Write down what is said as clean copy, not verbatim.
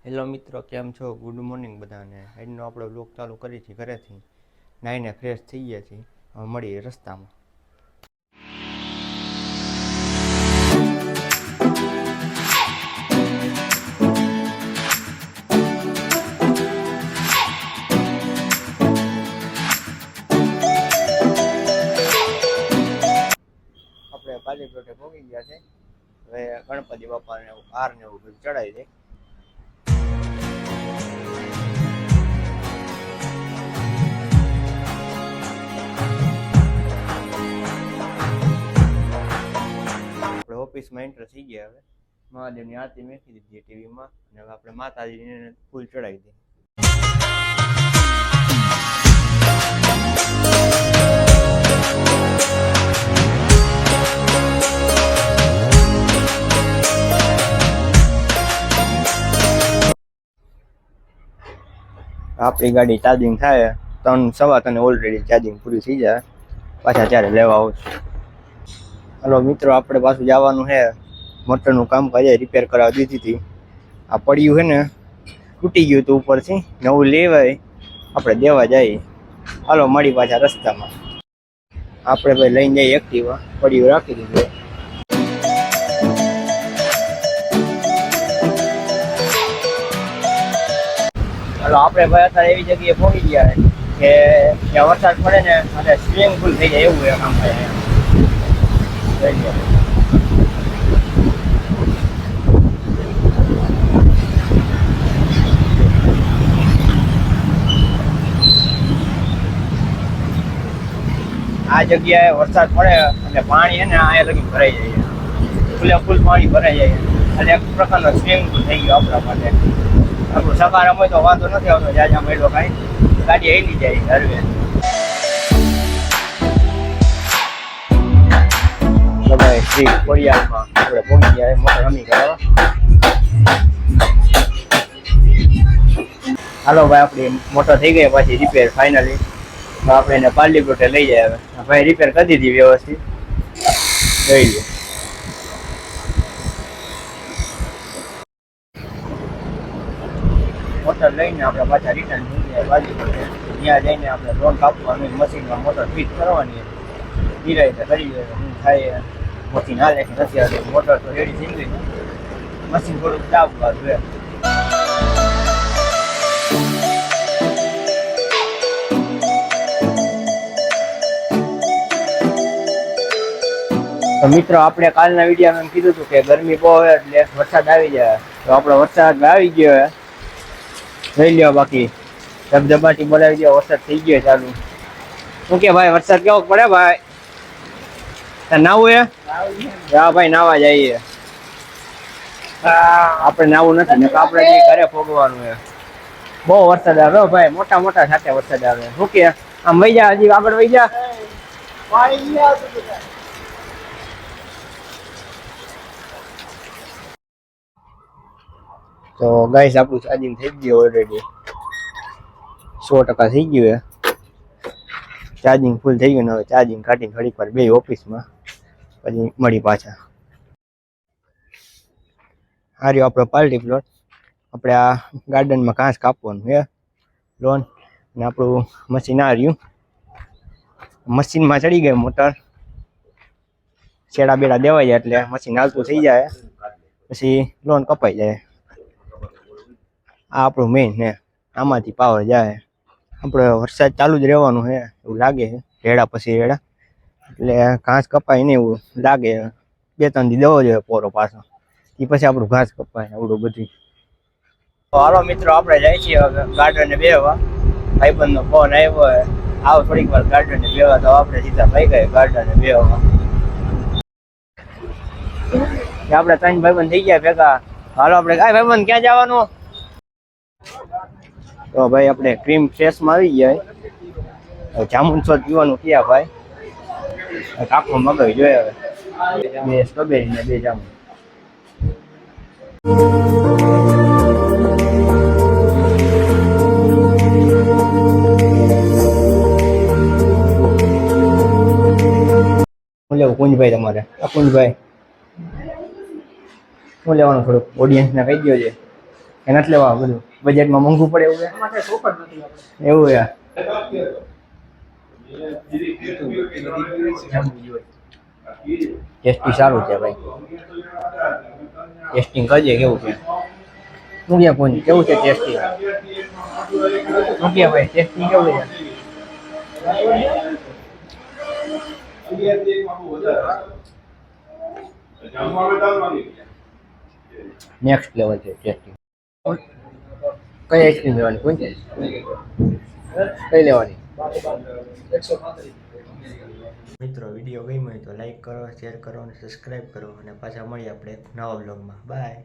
Hello મિત્રો, કેમ છો? ગુડ મોર્નિંગ બધાને. આજનો આપણો વ્લોગ ચાલુ કરી છે ઘરેથી. નાહીને ફ્રેશ થઈ ગયા છીએ. હવે મળીએ રસ્તામાં. આપણે પાલી પ્લોટે પહોંચી ગયા છે. હવે ગણપતિ બાપાને હાર ને એવું બધું ચડાવી દે. આપણે ઓફિસમાં એન્ટર થઈ ગયા. હવે મહાદેવની આરતી મેકી દીધી ટીવીમાં અને હવે આપણે માતાજીને ફૂલ ચડાવી દઈએ. આપણી ગાડી ચાર્જિંગ થાય 3:15 ઓલરેડી ચાર્જિંગ પૂરી થઈ જાય. પાછા ત્યારે લેવા આવું છું. હલો મિત્રો, આપણે પાછું જવાનું છે. મોટરનું કામ કાજ રિપેર કરાવી દીધી હતી. આ પડ્યું છે ને, તૂટી ગયું હતું ઉપરથી. નવું લેવાય આપણે દેવા જઈએ. હાલો મળી પાછા રસ્તામાં. આપણે ભાઈ લઈને જઈએ એક્ટિવા. પડ્યું રાખી દીધું. હાલો આપણે ભાઈ અત્યારે એવી જગ્યાએ પહોંચી ગયા કે જ્યાં વરસાદ પડે ને અને સ્વિમિંગ પુલ થઈ જાય એવું કામ થાય. આ જગ્યાએ વરસાદ પડે અને પાણી છે ને અહીંયા લગી ભરાઈ જાય. ફૂલે ફૂલ પાણી ભરાઈ જાય અને એક પ્રકારનો સ્વિમિંગ પુલ થઈ ગયો આપણા માટે. આપણું સકારામ હોય તો વાંધો નથી આવતો. જ્યાં મેળો કાંઈ ગાડી હેલી જાય હરવે. ભાઈ શ્રી કોરિયામાં આપણે પહોંચી ગયા મોટર રમી કરાવવા. હાલો ભાઈ, આપણી મોટર થઈ ગઈ પાછી રિપેર ફાઇનલી. આપણે એને પાલી પ્લોટે લઈ જાય. હવે ભાઈ રિપેર કરી દીધી વ્યવસ્થિત. લઈ લે. મોટર લઈને આપણે પાછા રિટર્ન થઈ જાય પાલી પ્લોટે. ત્યાં જઈને આપણે લોન કાપવાનું, મશીનમાં મોટર ફિટ કરવાની. નિરાયતે કરી જાય શું થાય. મશીન હાલે કે નથી હાલતું. મોટર તો રેડી થઈ ગઈ. મશીન થોડુંક દાબવા જોઈએ. તો મિત્રો, આપણે કાલના વિડીયોમાં કીધું હતું કે ગરમી બહુ હોય એટલે વરસાદ આવી જાય. તો આપણો વરસાદ આવી ગયો. લઈ લ્યો. બાકી ધબધબાટી બોલાવી દો. વરસાદ થઈ ગયો ચાલુ. શું કે ભાઈ, વરસાદ કેવો પડે ભાઈ? નાવું હે? હા ભાઈ, નાવા જઈએ. આપણે નાવું નથી, આપણે ઘરે ભોગવાનું છે. બહુ વરસાદ આવે ભાઈ, મોટા મોટા સાથે વરસાદ આવે. શું કે આમ વહી જા, હજી આગળ વહી જા. તો ગાઈસ, આપણું ચાર્જિંગ થઈ ગયું ઓલરેડી. 100% થઈ ગયું. ચાર્જિંગ ફૂલ થઈ ગયું. હવે ચાર્જિંગ કાઢીને થોડીક વાર બે ઓફિસમાં પછી મળી પાછા. હાર્યો આપણો પાર્ટી પ્લોટ. આપણે આ ગાર્ડનમાં ઘાસ કાપવાનું છે લોન. ને આપણું મશીન આ રહ્યું. મશીનમાં ચડી ગઈ મોટર. છેડા બેડા દેવાઈ જાય એટલે મશીન હાલતું થઈ જાય. પછી લોન કપાઈ જાય. આ આપણું મેઇન ને આમાંથી પાવર જાય. આપણે વરસાદ ચાલુ જ રહેવાનું છે એવું લાગે. રેડા પછી રેડા એટલે ઘાસ કપાય ને એવું લાગે. 2-3 દી દેવો જોઈએ પોરો પાછો. એ પછી આપણું ઘાસ કપાય આવડું બધું. હાલો મિત્રો, આપણે જાય છીએ ગાર્ડનને બેહવા. ભાઈબંધનો ફોન આવ્યો. આવો થોડીક વાર ગાર્ડનને બેહવા. તો આપણે સીધા ભાઈ ગયા ગાર્ડનને બેહવા. આપણે 3 ભાઈબંધ થઈ ગયા ભેગા. હાલો આપણે કાંઈ ભાઈબંધ ક્યાં જવાનું? તો ભાઈ આપણે ક્રીમ ફ્રેશમાં આવી ગયા. જામુન સોસ પીવાનું ક્યાં ભાઈ? કાકો મગાવી જોઈએ. હવે 2 સ્ટ્રોબેરી ને 2 જામુન. શું લેવું કુંજભાઈ તમારે? કુંજભાઈ શું લેવાનું? થોડુંક ઓડિયન્સને કહી દો છે. એ નથી લેવા બધું બજેટમાં મોંઘું પડે એવું છે આમાં કઈ શોખ જ નથી આપણે. એવું છે ટેસ્ટી સારું છે ભાઈ ટેસ્ટિંગ કરજે કેવું છે શું કે પૂંજ કેવું છે ટેસ્ટી શું કે ભાઈ ટેસ્ટિંગ કેવું છે નેક્સ્ટ લેવલ છે ટેસ્ટિંગ કઈ આઈસ્ક્રીમ લેવાની પૂંજ કઈ લેવાની 135. મિત્રો વિડીયો ગમ્યો હોય તો લાઈક કરો શેર કરો અને સબસ્ક્રાઈબ કરો અને પાછા મળીએ આપણે એક નવા બ્લોગમાં બાય